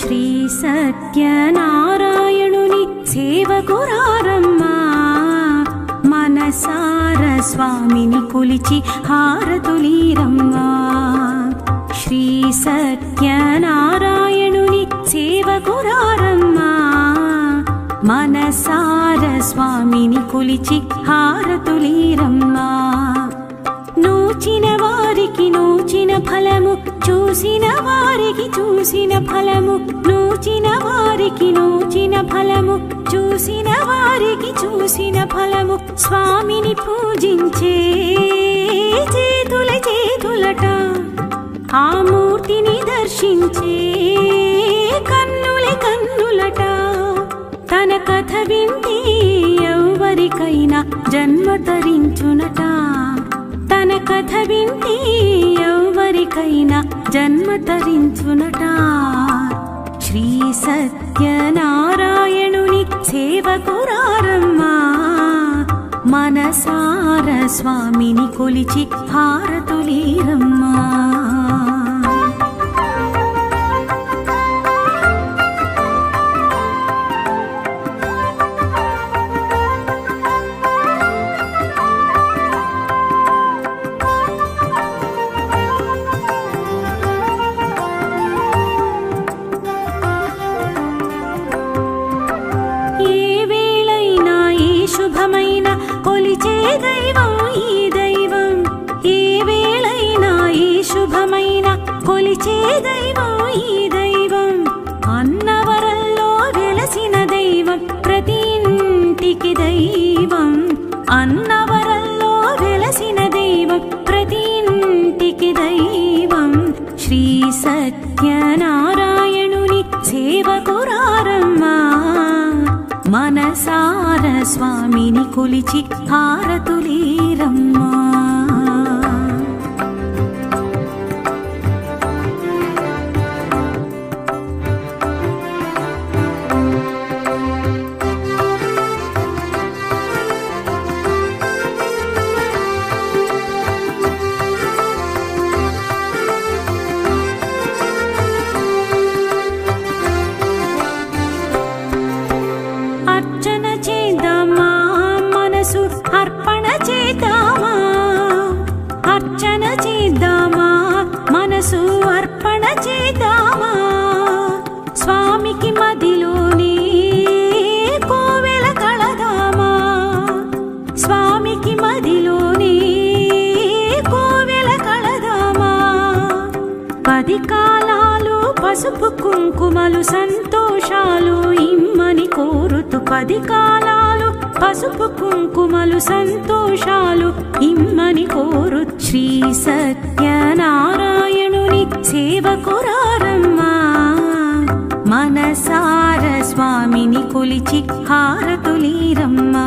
శ్రీ సత్యనారాయణుని సేవకురారమ్మా మనసార స్వామిని కొలిచి హారతులీరమ్మా శ్రీ సత్యనారాయణుని సేవకురారమ్మా మనసార స్వామిని కొలిచి హారతులీరమ్మా నూచిన వారికి నూచిన ఫలము చూసిన వారికి చూసిన ఫలము నూచిన వారికి నూచిన ఫలము చూసిన వారికి చూసిన ఫలము స్వామిని పూజించే చేతుల చేతులట ఆ మూర్తిని దర్శించే కన్నుల కన్నులట తన కథ వింటే ఎవరికైనా జన్మ తరించునట తన కథ వింటే ఎవరికైనా జన్మ తరించునట శ్రీ సత్యనారాయణుని సేవకురారమ్మా మనసార స్వామిని కొలిచి హారతులీరమ్మా శుభమైన కొలిచే దైవం ఈ దైవం ఏ వేళైనా ఈ శుభమైన కొలిచే దైవం ఈ దైవం అన్నవరంలో వెలసిన దైవం ప్రతి ఇంటికి దైవం అన్నవరంలో వెలసిన దైవం ప్రతి ఇంటికి దైవం శ్రీ సత్యనారాయణుని సేవకురారమ్మా మనసార స్వామిని కొలిచి హారతులీరమ్మా అర్పణ చేద్దామా అర్చన చేద్దామా మనసు అర్పణ చేద్దామా స్వామికి మదిలోనే కోవెల కళదామా స్వామికి మదిలోనే కోవెల కళదామా 10 కాలాలు పసుపు కుంకుమలు సంతోషాలు ఇమ్మని కోరుతూ 10 కాలాలు పసుపు కుంకుమలు సంతోషాలు ఇమ్మని కోరు శ్రీ సత్యనారాయణుని సేవకురారమ్మా మనసార స్వామిని కొలిచి హారతులీరమ్మా